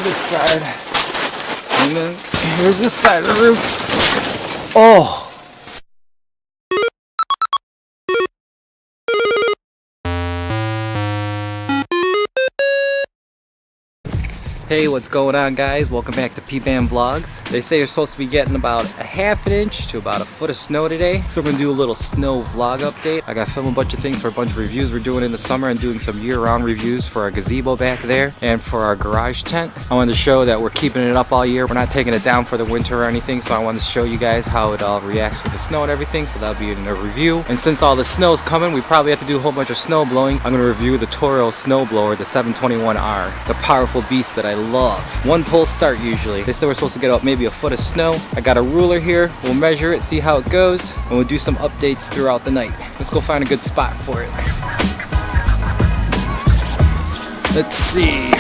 this side. And then here's this side of the roof. Oh! Hey, what's going on, guys? Welcome back to PBAM Vlogs. They say you're supposed to be getting about a ½ inch to about a foot of snow today. So we're gonna do a little snow vlog update. I gotta film a bunch of things for a bunch of reviews we're doing in the summer and doing some year-round reviews for our gazebo back there and for our garage tent. I wanted to show that we're keeping it up all year. We're not taking it down for the winter or anything, so I wanted to show you guys how it all reacts to the snow and everything, so that'll be in a review. And since all the snow's coming, we probably have to do a whole bunch of snow blowing. I'm gonna review the Toro snowblower, the 721R. It's a powerful beast that I love. One pull start usually. They said we're supposed to get up maybe a foot of snow. I got a ruler here. We'll measure it, see how it goes, and we'll do some updates throughout the night. Let's go find a good spot for it. Let's see.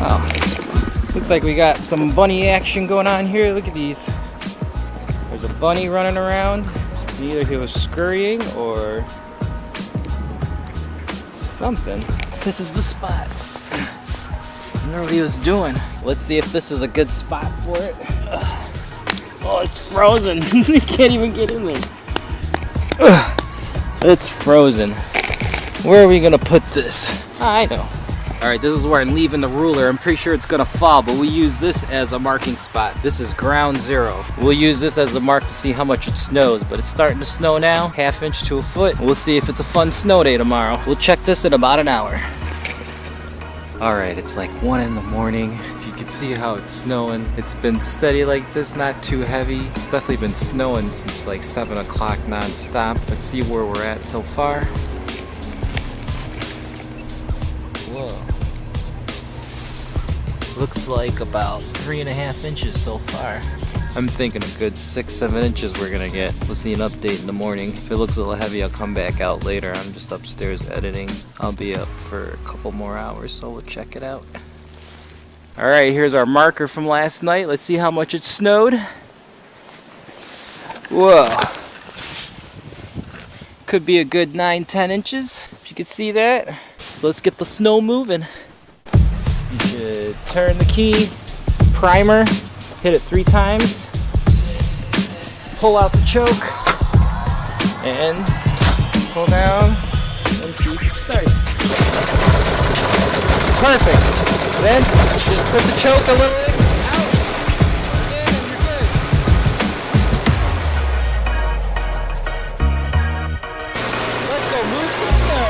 Oh, looks like we got some bunny action going on here. Look at these. There's a bunny running around. Either he was scurrying or something. This is the spot. I wonder what he was doing. Let's see if this is a good spot for it. Oh, it's frozen. You can't even get in there. It's frozen. Where are we gonna put this? I know. Alright, this is where I'm leaving the ruler. I'm pretty sure it's gonna fall, but we use this as a marking spot. This is ground zero. We'll use this as the mark to see how much it snows, but it's starting to snow now, ½ inch to a foot. We'll see if it's a fun snow day tomorrow. We'll check this in about an hour. Alright, it's like 1 in the morning. If you can see how it's snowing, it's been steady like this, not too heavy. It's definitely been snowing since like 7 o'clock non-stop. Let's see where we're at so far. Whoa. Looks like about 3½ inches so far. I'm thinking a good 6-7 inches we're gonna get. We'll see an update in the morning. If it looks a little heavy, I'll come back out later. I'm just upstairs editing. I'll be up for a couple more hours, so we'll check it out. Alright, here's our marker from last night. Let's see how much it snowed. Whoa. Could be a good 9-10 inches, if you can see that. So let's get the snow moving. You should turn the key, primer, hit it 3 times, pull out the choke, and pull down, and see if it starts. Perfect. Then just put the choke a little bit out. Again, and you're good. Let's go move some snow.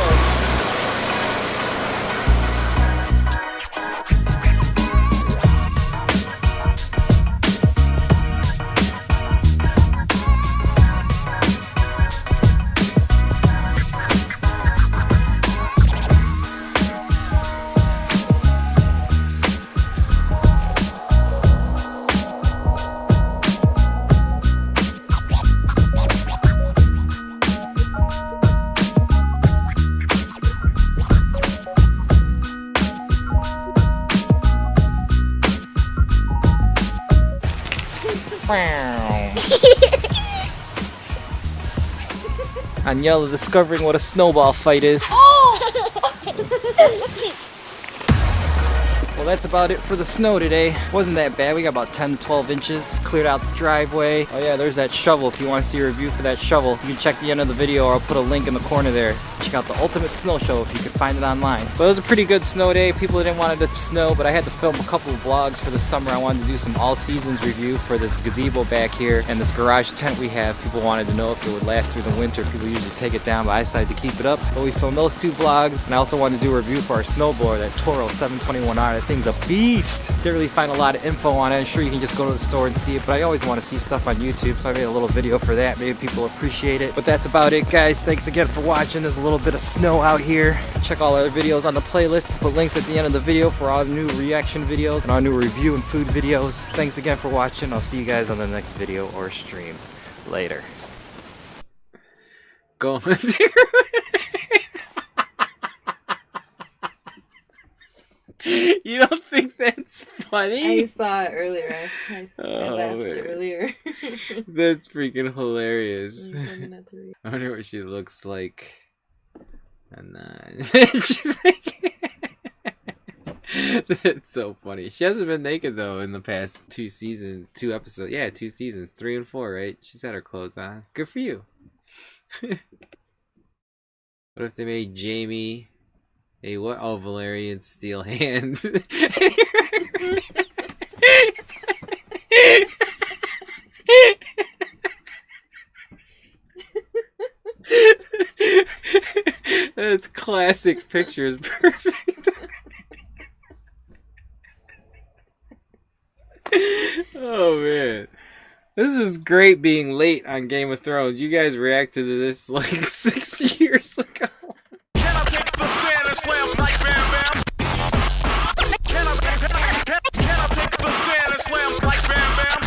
Aniela discovering what a snowball fight is. Well, that's about it for the snow today. Wasn't that bad. We got about 10 to 12 inches. Cleared out the driveway. Oh yeah, there's that shovel. If you want to see a review for that shovel, you can check the end of the video, or I'll put a link in the corner there. Check out the ultimate snow shovel if you can find it online. But it was a pretty good snow day. People didn't want it to snow, but I had to film a couple of vlogs for the summer. I wanted to do some all seasons review for this gazebo back here and this garage tent we have. People wanted to know if it would last through the winter. People usually take it down, but I decided to keep it up. But we filmed those 2 vlogs, and I also wanted to do a review for our snowblower, that Toro 721R. That thing's a beast. Didn't really find a lot of info on it. I'm sure you can just go to the store and see it, but I always want to see stuff on YouTube, so I made a little video for that. Maybe people appreciate it. But that's about it, guys. Thanks again for watching. There's a little bit of snow out here. Check all our videos on the playlist. Put links at the end of the video for all the new reaction videos and our new review and food videos. Thanks again for watching. I'll see you guys on the next video or stream. Later. Go. You don't think that's funny? I saw it earlier. I laughed earlier. That's freaking hilarious. I wonder what she looks like. And she's like... That's so funny. She hasn't been naked though in the past 2 episodes. Yeah, 2 seasons, 3 and 4, right? She's had her clothes on. Good for you. What if they made Jamie a what? Oh, Valerian Steel Hand. That's classic pictures. Perfect. Oh man, this is great being late on Game of Thrones. You guys reacted to this like 6 years ago. Can I take the stand and slam like Bam Bam? Can I take the stand and slam like Bam Bam?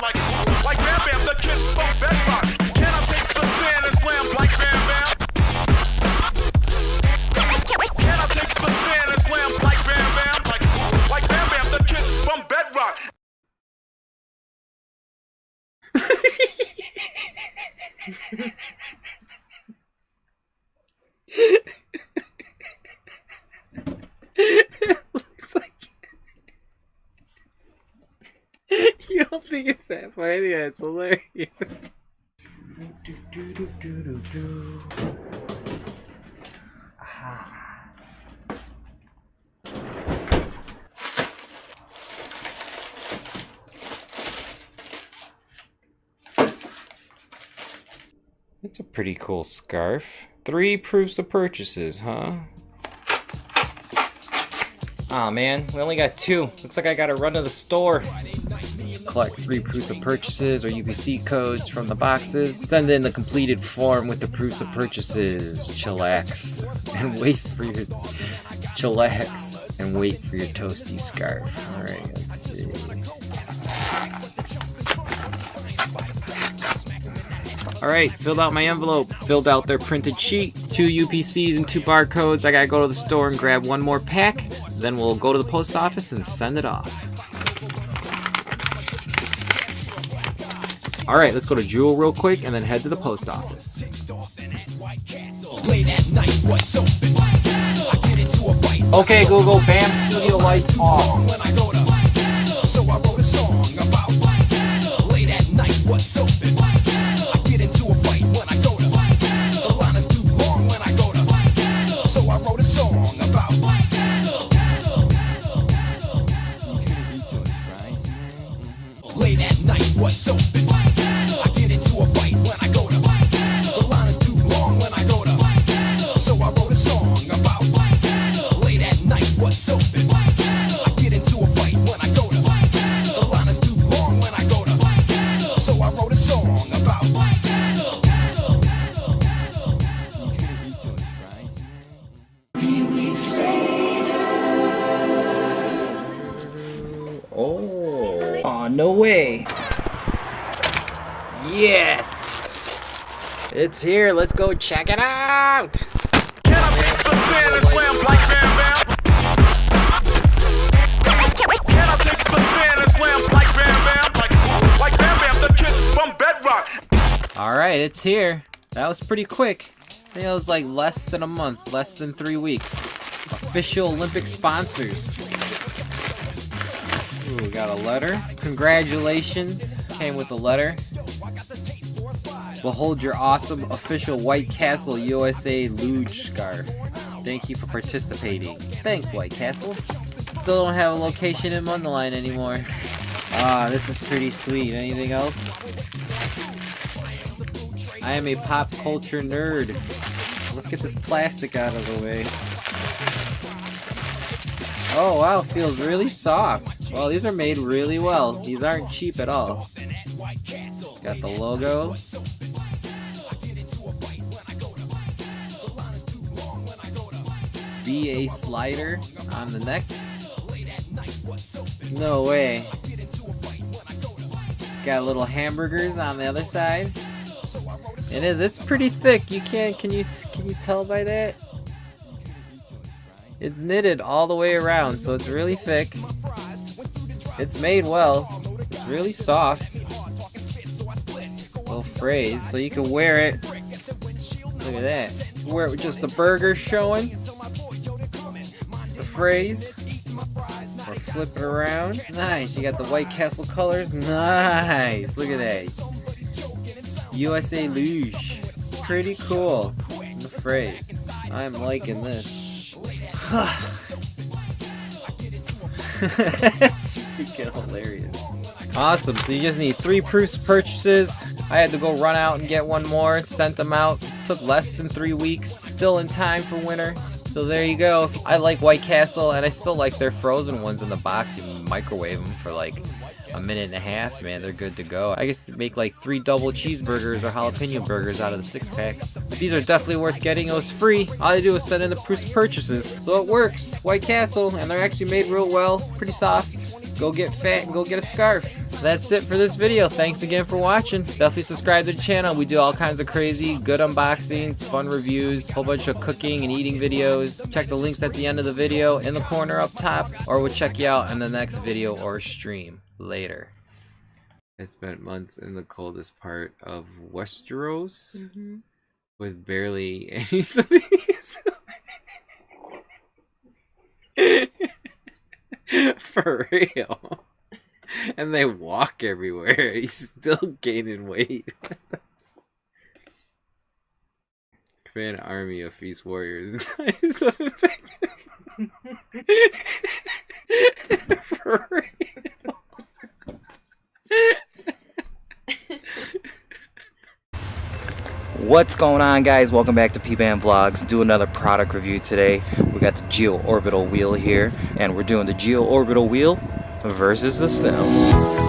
Like Bam Bam, the kid from Bedrock. Can I take the stand and slam like Bam Bam? Can I take the stand and slam like Bam Bam? Like Bam Bam, the kid from Bedrock. It looks like you don't think it's that funny? Yeah, it's hilarious. That's a pretty cool scarf. 3 proofs of purchases, huh? Aw, man, we only got 2. Looks like I gotta run to the store. Collect 3 proofs of purchases or UPC codes from the boxes. Send in the completed form with the proofs of purchases. Chillax. And wait for your... Chillax. And wait for your toasty scarf. Alright, let's see. Alright, filled out my envelope. Filled out their printed sheet. 2 UPCs and 2 barcodes. I gotta go to the store and grab 1 more pack. Then we'll go to the post office and send it off. Alright, let's go to Jewel real quick and then head to the post office. Okay, Google, BAM studio lights off. So I wrote a song about late at night, what's open? I get into a fight when I go to the line is too long when I go to. So I wrote a song about late at night, what's open? I get into a fight when I go to the line is too long when I go to. So I wrote a song about late at night, what's open? I get into a fight when I go to the line is too long when I go to. So I wrote a song about. 3 weeks later. Oh, no way. Yes! It's here, let's go check it out! Can I take the stand and slam like Bam Bam? Can I take the stand and slam like Bam Bam? Like Bam Bam, the kid from Bedrock. Alright, it's here. That was pretty quick. I think it was like less than a month, less than 3 weeks. Official Olympic sponsors. Ooh, we got a letter. Congratulations. Came with a letter. Behold your awesome official White Castle USA luge scarf. Thank you for participating. Thanks, White Castle. Still don't have a location in Mundelein anymore. Ah, this is pretty sweet. Anything else? I am a pop culture nerd. Let's get this plastic out of the way. Oh wow, feels really soft. Well, these are made really well. These aren't cheap at all. Got the logo. BA slider on the neck. No way. Got little hamburgers on the other side. It's pretty thick. Can you tell by that? It's knitted all the way around, so it's really thick. It's made well. It's really soft. Little phrase, so you can wear it. Look at that. Wear it with just the burger showing. The phrase. flip it around. Nice. You got the White Castle colors. Nice. Look at that. USA Luge. Pretty cool. I'm afraid. I'm liking this. That's freaking hilarious. Awesome. So you just need 3 proofs purchases. I had to go run out and get one more. Sent them out. Took less than 3 weeks. Still in time for winter. So there you go. I like White Castle, and I still like their frozen ones in the box. You can microwave them for like a minute and a half, man. They're good to go. I guess to make like 3 double cheeseburgers or jalapeno burgers out of the 6-packs. But these are definitely worth getting. It was free. All I do is send in the proofs of purchases. So it works. White Castle, and they're actually made real well. Pretty soft. Go get fat and go get a scarf. That's it for this video. Thanks again for watching. Definitely subscribe to the channel. We do all kinds of crazy, good unboxings, fun reviews, whole bunch of cooking and eating videos. Check the links at the end of the video in the corner up top, or we'll check you out in the next video or stream later. I spent months in the coldest part of Westeros with barely any zombies. For real. And they walk everywhere. He's still gaining weight. Command an army of feast warriors. For real. What's going on, guys? Welcome back to PBAM Vlogs. Do another product review today. We got the GEOORBITAL wheel here, and we're doing the GEOORBITAL wheel versus the snow.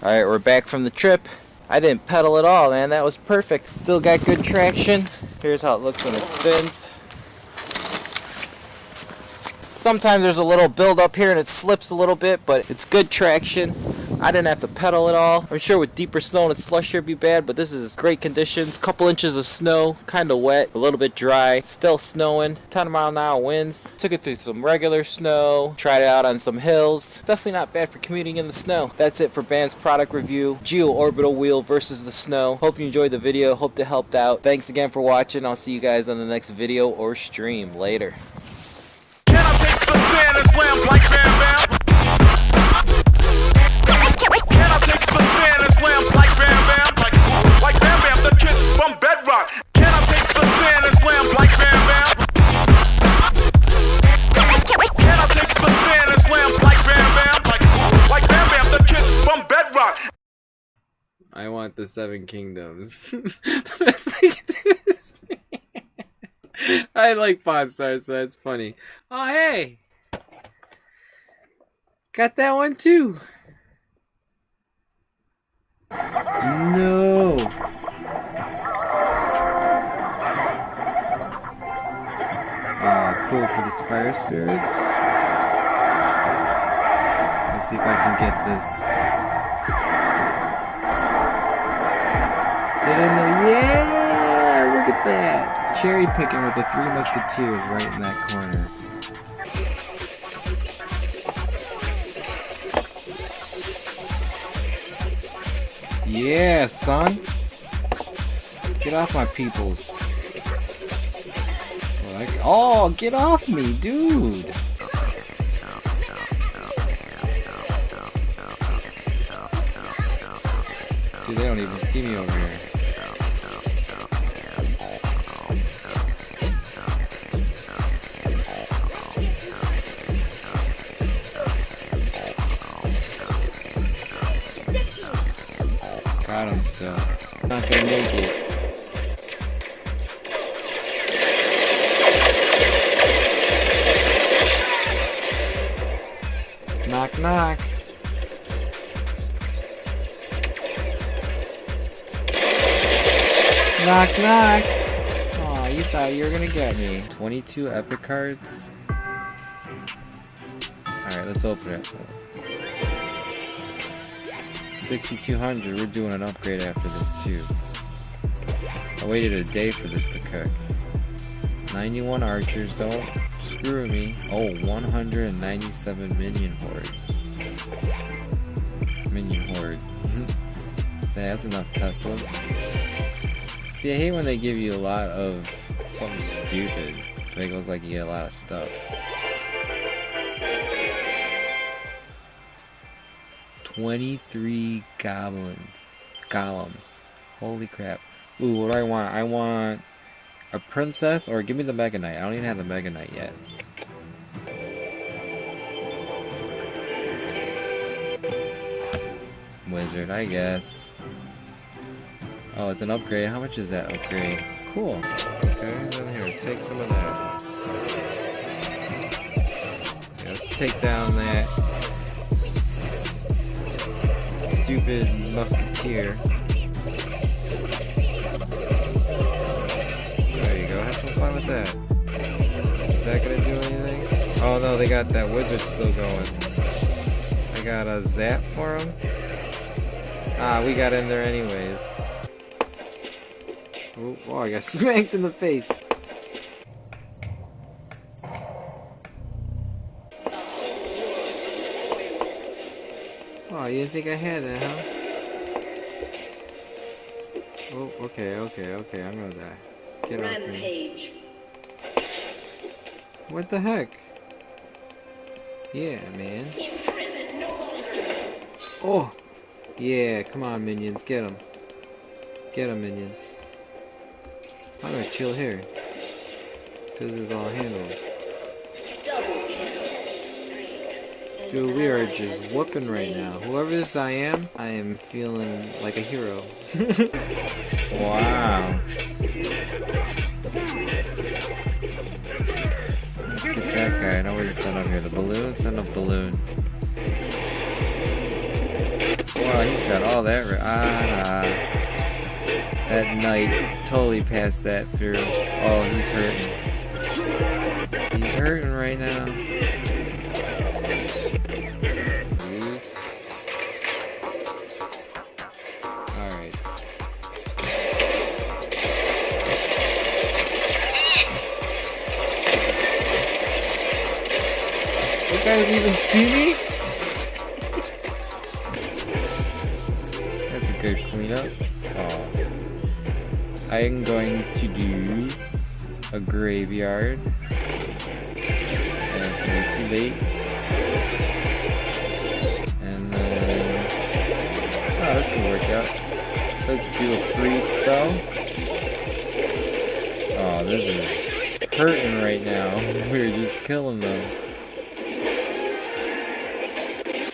Alright, we're back from the trip. I didn't pedal at all, man. That was perfect. Still got good traction. Here's how it looks when it spins. Sometimes there's a little build up here and it slips a little bit, but it's good traction. I didn't have to pedal at all. I'm sure with deeper snow and slush it'd be bad, but this is great conditions. Couple inches of snow, kind of wet, a little bit dry, still snowing. 10-mile-an-hour winds. Took it through some regular snow, tried it out on some hills. Definitely not bad for commuting in the snow. That's it for BAM's product review. GEOORBITAL wheel versus the snow. Hope you enjoyed the video. Hope to help out. Thanks again for watching. I'll see you guys on the next video or stream. Later. Can I take the stand and slam like Bam Bam? Can I take the stand and slam like Bam Bam? Like Bam Bam, the kid from Bedrock. Can I take the stand and slam like Bam Bam? Can I take the stand and slam like Bam Bam? Like Bam Bam, the kid from Bedrock. I want the 7 kingdoms. The best I can do is I like Pawn Stars, so that's funny. Oh, hey! Got that one too. No! Cool for the Fire Spirits. Let's see if I can get this. Get in there. Yeah! Look at that! Cherry picking with the 3 Musketeers right in that corner. Yeah, son. Get off my peoples. Oh, get off me, dude. Dude, they don't even see me over here. Got him still. Not gonna make it. Knock knock. Knock knock. Aw, you thought you were gonna get me. 22 epic cards. Alright, let's open it. 6,200, we're doing an upgrade after this too. I waited a day for this to cook. 91 archers, don't screw me. Oh, 197 minion hordes. Minion horde. That's enough Teslas. See, I hate when they give you a lot of something stupid. Make it look like you get a lot of stuff. 23 golems. Holy crap. Ooh, what do I want? I want a princess, or give me the Mega Knight. I don't even have the Mega Knight yet. Wizard, I guess. Oh, it's an upgrade. How much is that upgrade? Cool. Okay, then here, take some of that. Yeah, let's take down that stupid musketeer. There you go, have some fun with that. Is that gonna do anything? Oh no, they got that wizard still going. I got a zap for him. Ah, we got in there anyways. Oh, I got smacked in the face. Oh, you didn't think I had that, huh? Oh, okay, I'm gonna die. Get off me. What the heck? Yeah, man. Oh! Yeah, come on, minions, get them. Get them, minions. I'm gonna chill here. Till this is all handled. Dude, we are just whooping right now. Whoever this I am feeling like a hero. Wow. Get that guy. I know where to send up here. The balloon? Send up balloon. Wow, he's got all that. That knight totally passed that through. Oh, he's hurting. He's hurting right now. Loose. Alright. You guys even see me? That's a good cleanup. Oh. I'm going to do a graveyard. And it's gonna be too late. And then... oh, this can work out. Let's do a free spell. Oh, this is hurting right now. We're just killing them.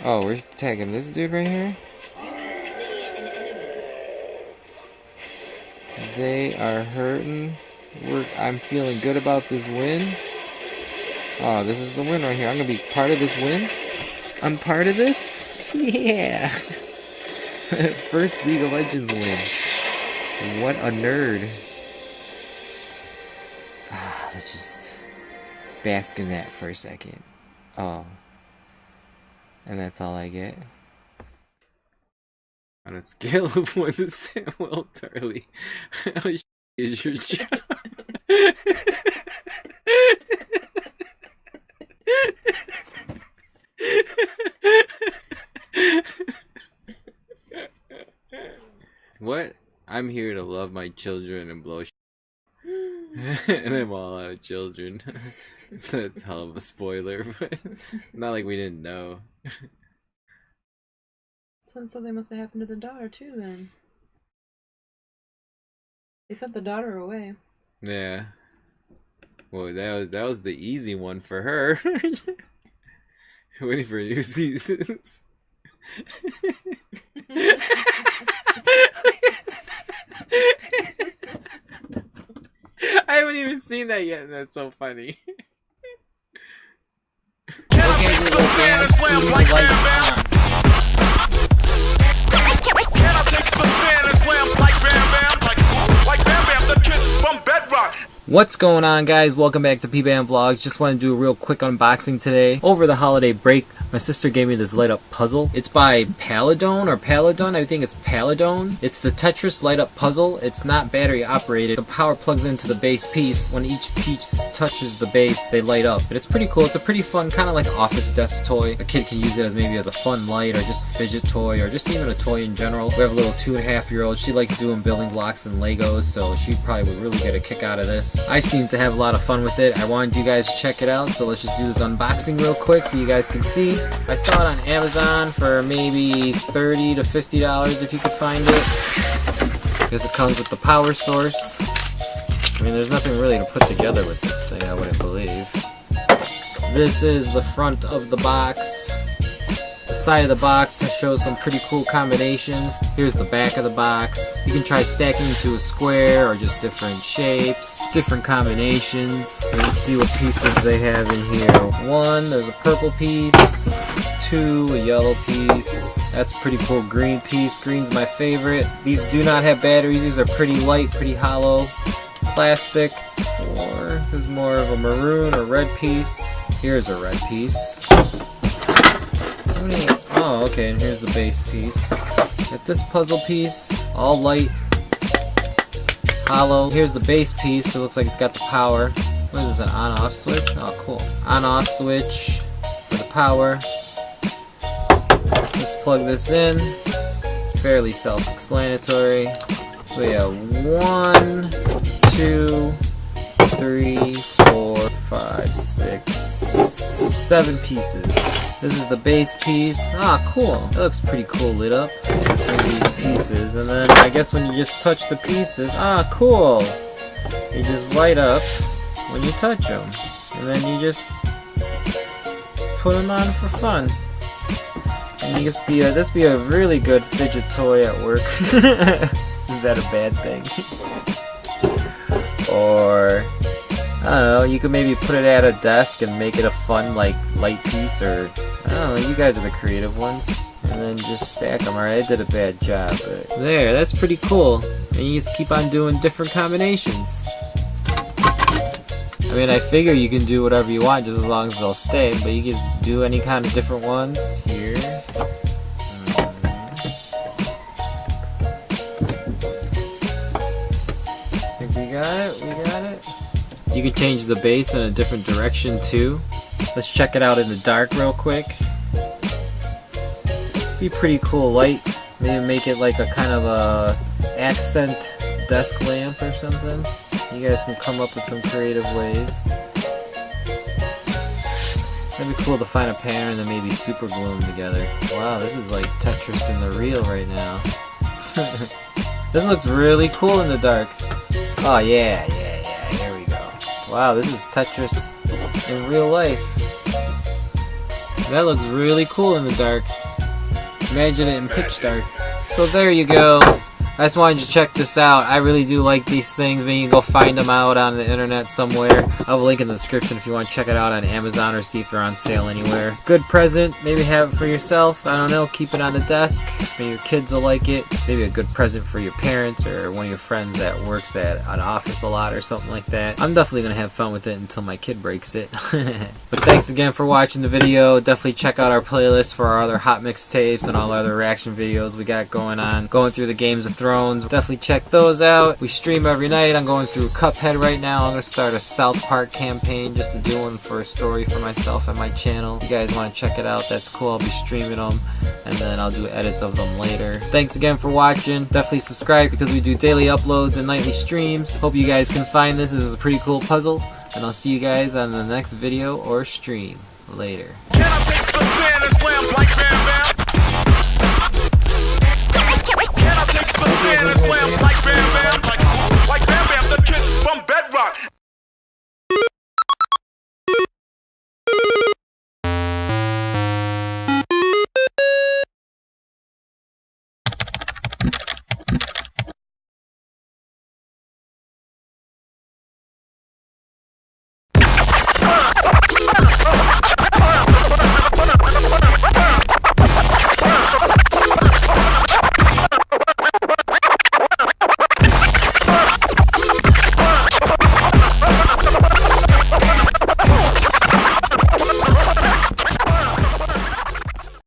Oh, we're tagging this dude right here? They are hurting. I'm feeling good about this win. Oh, this is the win right here. I'm gonna be part of this win. I'm part of this? Yeah! First League of Legends win. What a nerd. Ah, let's just bask in that for a second. Oh. And that's all I get. On a scale of 1 to Samuel Tarly, how is your job? What? I'm here to love my children and blow and I'm all out of children. So it's hell of a spoiler, but not like we didn't know. Something must have happened to the daughter too then. They sent the daughter away. Yeah. Well, that was the easy one for her. Waiting for new seasons. I haven't even seen that yet, and that's so funny. What's going on, guys? Welcome back to PBAM Vlogs. Just want to do a real quick unboxing today. Over the holiday break, my sister gave me this light up puzzle. It's by Paladone or Paladon. I think it's Paladone. It's the Tetris light up puzzle. It's not battery operated. The power plugs into the base piece. When each piece touches the base, they light up. But it's pretty cool. It's a pretty fun, kind of like office desk toy. A kid can use it as maybe as a fun light or just a fidget toy or just even a toy in general. We have a little 2.5-year-old. She likes doing building blocks and Legos, so she probably would really get a kick out of this. I seem to have a lot of fun with it. I wanted you guys to check it out, so let's just do this unboxing real quick so you guys can see. I saw it on Amazon for maybe $30 to $50 if you could find it. Because it comes with the power source. I mean, there's nothing really to put together with this thing, I wouldn't believe. This is the front of the box. The side of the box shows some pretty cool combinations. Here's the back of the box. You can try stacking into a square or just different shapes, different combinations. Let's see what pieces they have in here. 1, there's a purple piece. 2, a yellow piece. That's a pretty cool green piece. Green's my favorite. These do not have batteries. These are pretty light, pretty hollow. Plastic. 4, there's more of a maroon or red piece. Here's a red piece. Oh, okay, and here's the base piece. Got this puzzle piece, all light, hollow. Here's the base piece, it looks like it's got the power. What is this, an on-off switch? Oh, cool. On-off switch for the power. Let's plug this in. Fairly self-explanatory. So yeah, 1, 2, 3, 4, 5, 6, 7 pieces. This is the base piece. Ah, cool. That looks pretty cool lit up. That's one of these pieces. And then I guess when you just touch the pieces, ah, cool. They just light up when you touch them. And then you just put them on for fun. And you just this be a really good fidget toy at work. Is that a bad thing? Or I don't know, you could maybe put it at a desk and make it a fun, like, light piece, or I don't know, you guys are the creative ones. and then just stack them. Alright, I did a bad job, but there, that's pretty cool. And you just keep on doing different combinations. I mean, I figure you can do whatever you want just as long as they'll stay, but you can just do any kind of different ones here. I think we got it, we got it. You can change the base in a different direction too. Let's check it out in the dark real quick. Be pretty cool light. Maybe make it like a kind of a accent desk lamp or something. You guys can come up with some creative ways. That'd be cool to find a pattern and then maybe super glue them together. Wow, this is like Tetris in the real right now. This looks really cool in the dark. Oh yeah, here we go. Wow, this is Tetris in real life. That looks really cool in the dark. Imagine it in pitch dark. So there you go. I just wanted you to check this out. I really do like these things. Maybe you can go find them out on the internet somewhere. I'll have a link in the description if you want to check it out on Amazon or see if they're on sale anywhere. Good present. Maybe have it for yourself. I don't know. Keep it on the desk. Maybe your kids will like it. Maybe a good present for your parents or one of your friends that works at an office a lot or something like that. I'm definitely going to have fun with it until my kid breaks it. But thanks again for watching the video. Definitely check out our playlist for our other hot mixtapes and all our other reaction videos we got going on. Going through the Games of Thrones. Definitely check those out. We stream every night. I'm going through Cuphead right now. I'm going to start a South Park campaign just to do one for a story for myself and my channel. If you guys want to check it out, that's cool. I'll be streaming them and then I'll do edits of them later. Thanks again for watching. Definitely subscribe because we do daily uploads and nightly streams. Hope you guys can find this. This is a pretty cool puzzle and I'll see you guys on the next video or stream. Later. Can I take the stand and slam like Bam Bam?